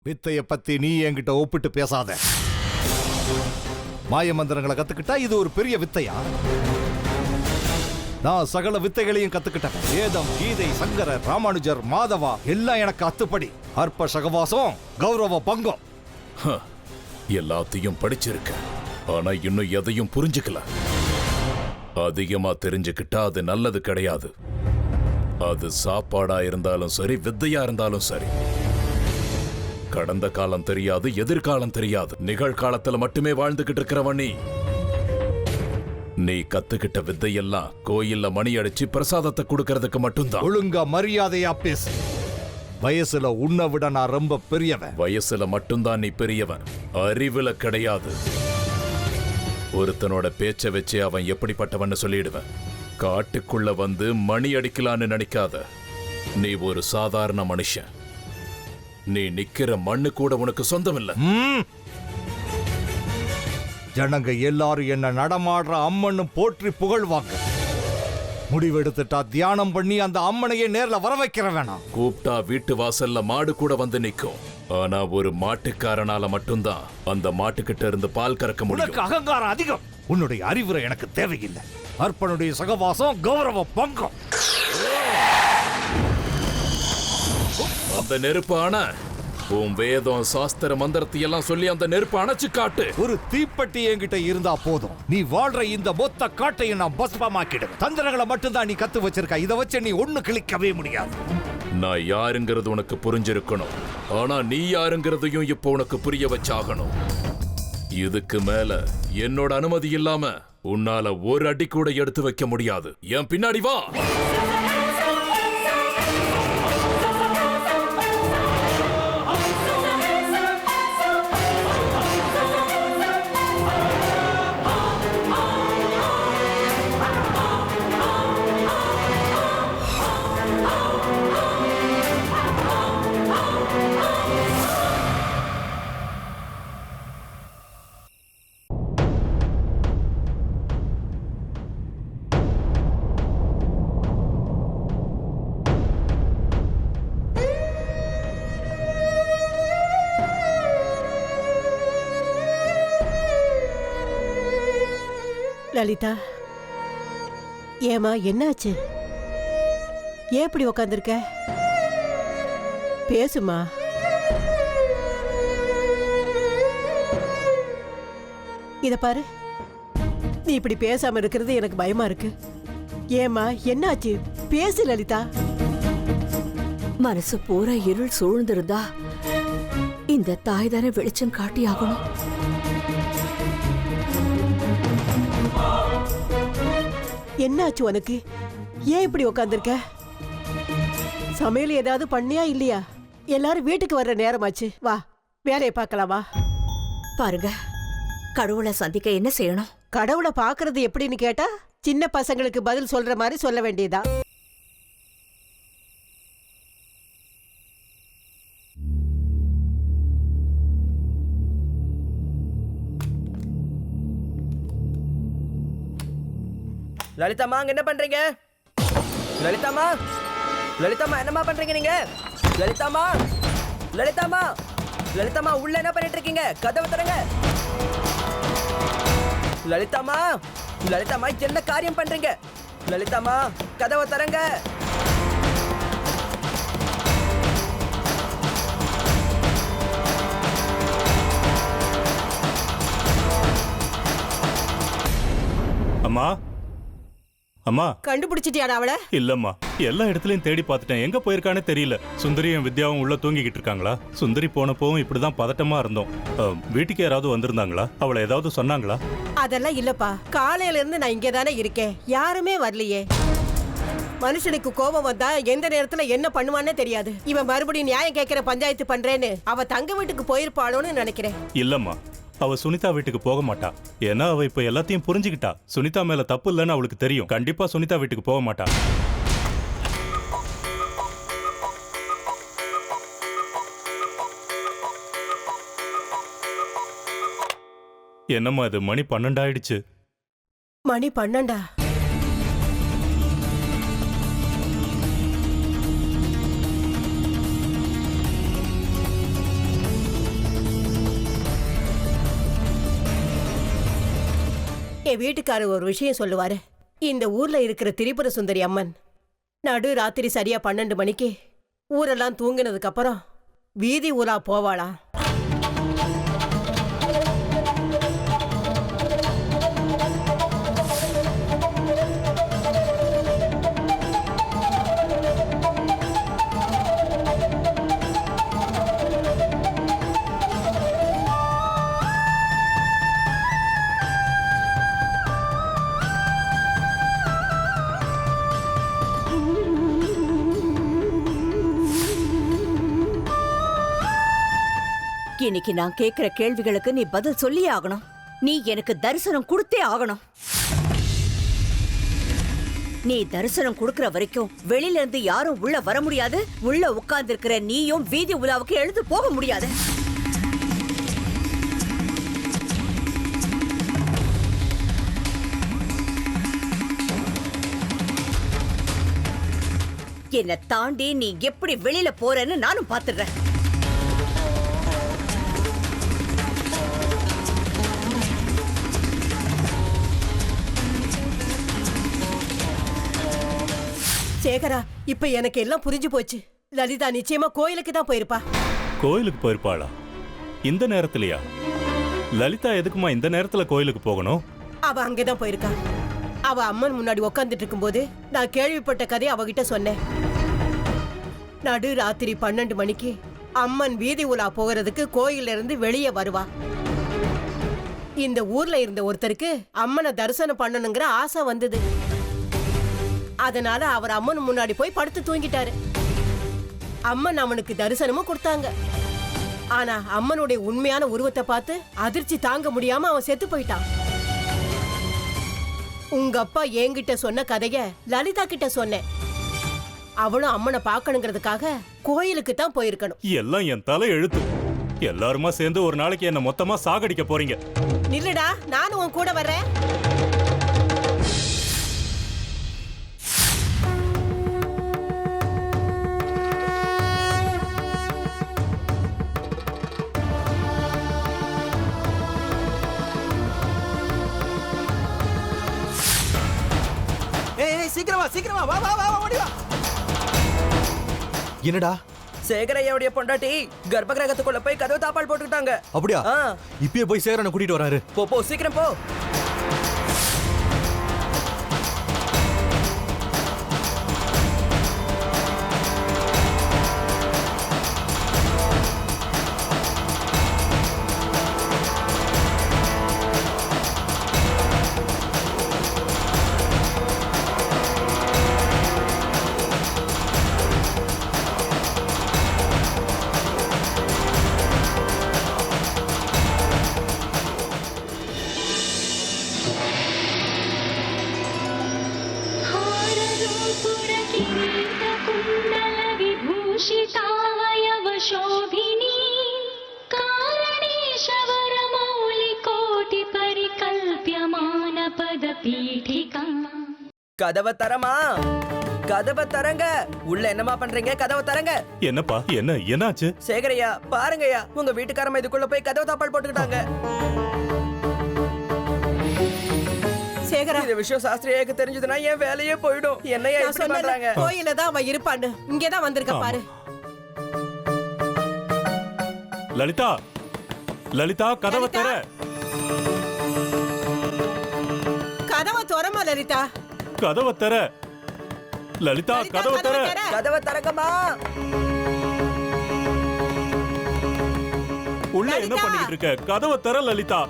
வித்தைய பத்தி நீ என்கிட்ட ஒப்பிட்டு பேசாத. மாய மந்திரங்களை கத்துக்கிட்டா இது ஒரு பெரிய வித்தையா? நான் சகல வித்தைகளையும் கத்துக்கிட்டேன். வேதம், கீதை, சங்கர, ராமானுஜர், மாதவா எல்லாம் எனக்கு அத்துப்படி. அற்ப சகவாசம், கௌரவ பங்கம். எல்லாத்தையும் படிச்சிருக்க, ஆனா இன்னும் எதையும் புரிஞ்சுக்கல. அதிகமா தெரிஞ்சுக்கிட்டா அது நல்லது கிடையாது. அது சாப்பாடா இருந்தாலும் சரி, வித்தையா இருந்தாலும் சரி. கடந்த காலம் தெரியாது, எதிர்காலம் தெரியாது, நிகழ்காலத்துல மட்டுமே வாழ்ந்துகிட்டு இருக்கிறவன் நீ கத்துக்கிட்ட வித்தையெல்லாம் கோயில்ல மணி அடிச்சு பிரசாதத்தை கொடுக்கறதுக்கு மட்டும்தான். ஒழுங்கா மரியாதையா பேசு. வயசுல உன்னை விட நான் ரொம்ப பெரியவன். வயசுல மட்டும்தான் நீ பெரியவன், அறிவுல கிடையாது. ஒருத்தனோட பேச்ச வச்சு அவன் எப்படிப்பட்டவன்னு சொல்லிடுவேன். காட்டுக்குள்ள வந்து மணி அடிக்கலான்னு நினைக்காத. நீ ஒரு சாதாரண மனுஷன். நீ நிக்கிற மண்ணு கூட உனக்கு சொந்தம் இல்ல. ஜனங்க எல்லாரும் என்ன நடமாடுற அம்மன்னு போற்றி புகழ்வாங்க. முடிவெடுத்துட்டா தியானம் பண்ணி அந்த அம்மனையே நேர்ல வர வைக்கிற வேணாம். கூப்பிட்டா வீட்டு வாசல்ல மாடு கூட வந்து நிக்கும். ஆனா ஒரு மாட்டுக்காரனால மட்டும்தான் அந்த மாட்டுக்கிட்ட இருந்து பால் கறக்க முடியும். உனக்கு அகங்காரம் அதிகம். உன்னுடைய அறிவுரை எனக்கு தேவையில்லை. அர்ப்பனுடைய சகவாசம், கௌரவ பங்கம். அந்த நெருப்பு ஆன உன் வேதம், சாஸ்திர மந்திரத்தையெல்லாம் சொல்லி அந்த நெருப்பு அணைச்சு காட்டு. ஒரு தீப்பெட்டி என்கிட்ட இருந்தா போதும். நீ வாழ்ற இந்த மொத்த காட்டையும் நான் பஸ்பமாக்கிடுவேன். தந்திரங்களை மட்டும்தான் நீ கத்து வச்சிருக்க. இதை வச்சு நீ ஒண்ணு கிளிக்கவே முடியாது. நான் யாருங்கிறது உனக்கு புரிஞ்சிருக்கணும். ஆனா நீ யாருங்கிறதையும் இப்போ உனக்கு புரிய வச்சாகணும். இதுக்கு மேல என்னோட அனுமதி இல்லாம உன்னால ஒரு அடி கூட எடுத்து வைக்க முடியாது. என் பின்னாடி வா. லலிதா, ஏமா என்னாச்சு? ஏன் இப்படி உக்காந்துருக்க? பேசுமா. இத பாரு, நீ இப்படி பேசாம இருக்கிறது எனக்கு பயமா இருக்கு. ஏமா என்னாச்சு? பேசு லலிதா. மனசு பூரா இருள் சூழ்ந்திருந்தா இந்த தாய் தானே வெளிச்சம் காட்டி ஆகணும். என்னாச்சு உனக்கு? ஏன் இப்படி உக்காந்துருக்க? சமையல் ஏதாவது பண்ணியா இல்லையா? எல்லாரும் வீட்டுக்கு வர்ற நேரமாச்சு. வா, வேலையை பார்க்கலாமா? பாருங்க, கடவுளை சந்திக்க என்ன செய்யணும்? கடவுளை பாக்குறது எப்படின்னு கேட்டா சின்ன பசங்களுக்கு பதில் சொல்ற மாதிரி சொல்ல வேண்டியதா. லலிதாமா, அங்க என்ன பண்றீங்க? லலிதாமா, லலிதாமா, என்னமா பண்றீங்க நீங்க? லலிதாமா, லலிதாமா, லலிதாமா, உள்ள என்ன பண்ணிட்டு இருக்கீங்க? கதவை திறங்க. லலிதாமா, லலிதாமா, என்ன காரியம் பண்றீங்க? லலிதாமா, கதவை திறங்க. அம்மா, அம்மா, கண்டுபிடிச்சிட்டியாடா அவளை? இல்லம்மா, எல்லா இடத்துலயும் தேடி பார்த்துட்டேன். எங்க போயிருக்கானே தெரியல. சுந்தரியும் வித்யாவும் உள்ள தூங்கிக்கிட்டு இருக்காங்களா? சுந்தரி போனப்பவும் இப்படிதான் பதட்டமா இருந்தோம். வீட்டுக்கு யாராவது வந்திருந்தாங்களா? அவளை ஏதாவது சொன்னாங்களா? அதெல்லாம் இல்லப்பா. காலையில இருந்து நான் இங்கே தானே இருக்கேன். யாருமே வரலையே. மனுஷனுக்கு கோபம் வந்தா எந்த நேரத்துல என்ன பண்ணுவானே தெரியாது. இவன் மறுபடியும் நியாயம் கேட்கிற பஞ்சாயத்து பண்றேன்னு அவ தங்க வீட்டுக்கு போயிருப்பாளோன்னு நினைக்கிறேன். இல்லம்மா, அவ சுனிதா வீட்டுக்கு போக மாட்டா. ஏன்னா அவ இப்ப எல்லாத்தையும் புரிஞ்சுக்கிட்டா. சுனிதா மேல தப்பு இல்லைன்னு அவளுக்கு தெரியும். கண்டிப்பா சுனிதா வீட்டுக்கு போக மாட்டா. என்னம்மா இது? மணி 12 ஆயிடுச்சு. மணி 12? என் வீட்டுக்காரர் ஒரு விஷயம் சொல்லுவாரு. இந்த ஊர்ல இருக்கிற திரிபுர சுந்தரி அம்மன் நடு ராத்திரி சரியா 12 மணிக்கு ஊரெல்லாம் தூங்கினதுக்கு அப்புறம் வீதி ஊரா போவாளாம். இன்னைக்கு நான் கேக்குற கேள்விகளுக்கு நீ பதில் சொல்லியே ஆகணும். நீ எனக்கு தரிசனம் கொடுத்தே ஆகணும். நீ தரிசனம் கொடுக்கற வரைக்கும் வெளியில இருந்து யாரும் உள்ள வர முடியாது. உள்ள உட்கார்ந்து இருக்கிற நீயும் வீதி உலாவுக்கு எழுந்து போக முடியாது. என்னை தாண்டி நீ எப்படி வெளியில போறேன்னு நானும் பாத்துடுறேன். சேகரா, இப்ப எனக்கு எல்லாம் புரிஞ்சு போச்சு. லலிதா நிச்சயமா கோயிலுக்கு தான் போயிருப்பா. கோயிலுக்கு போயிருப்பாளா? இந்த நேரத்திலயா? லலிதா எதுக்குமா இந்த நேரத்துல கோயிலுக்கு போகணும்? அவ அங்கதான் போயிருக்கா. அவ அம்மன் முன்னாடி உக்காந்துட்டு இருக்கும்போது நான் கேள்விப்பட்ட கதையை அவகிட்ட சொன்னேன். நடு ராத்திரி 12 மணிக்கு அம்மன் வீதி உலா போகிறதுக்கு கோயில்ல இருந்து வெளியே வருவா. இந்த ஊர்ல இருந்த ஒருத்தருக்கு அம்மனை தரிசனம் பண்ணணுங்கிற ஆசை வந்தது. அதனால அவர் அம்மன் முன்னாடி போய் படுத்து தூங்கிட்டாரு. அம்மன் அவனுக்கு தரிசனமும் கொடுத்தாங்க. ஆனா அம்மனுடைய உண்மையான உருவத்தை பார்த்து அதிர்ச்சி தாங்க முடியாம அவன் செத்து போயிட்டான். உங்க அப்பா என்கிட்ட சொன்ன கதைய லலிதா கிட்ட சொன்னேன். அவளும் அம்மனை பார்க்கணுங்கிறதுக்காக கோயிலுக்கு தான் போயிருக்கணும். எல்லாம் என் தலை எழுத்து. எல்லாருமா சேர்ந்து ஒரு நாளைக்கு என்ன மொத்தமா சாகடிக்க போறீங்க. நில்லுடா, நானும் உன் கூட வர்றேன். சீக்கிரமா வா வா வா ஓடி வா. என்னடா? சேகரையோடைய பொண்டாட்டி கர்ப்ப கிரகத்துக்குள்ள போய் கதவு தாப்பால் போட்டுக்கிட்டாங்க. அப்படியா? இப்பயே போய் சேகரனை கூட்டிட்டு வராரு. போ போ, சீக்கிரம் போ. கதவை தரமா? கதவை தரங்க. உள்ள என்னமா பண்றீங்க? கதவை தரங்க. என்னப்பா, என்னாச்சு? சேகரையா, பாருங்கய்யா, உங்க வீட்டுக்காரமா இதுக்குள்ள போய் கதவை தாப்பால் போட்டுக்கிட்டாங்க. சேகரா, இந்த விஷயம் சாஸ்திரியாக்கு தெரிஞ்சதுன்னா என் வேலையே போயிடும். என்னையா இப்படி பண்றாங்க? கோயில தான் அவ இருப்பான்னு இங்கதான் வந்திருக்க பாரு. லலிதா, லலிதா, கதவை தர. கதவை திறமா லலிதா. கதவை தர லலிதா, கதவை தர. கதவை தரங்கம்மா. உள்ள என்ன பண்ணிட்டு இருக்க? கதவை தர லலிதா.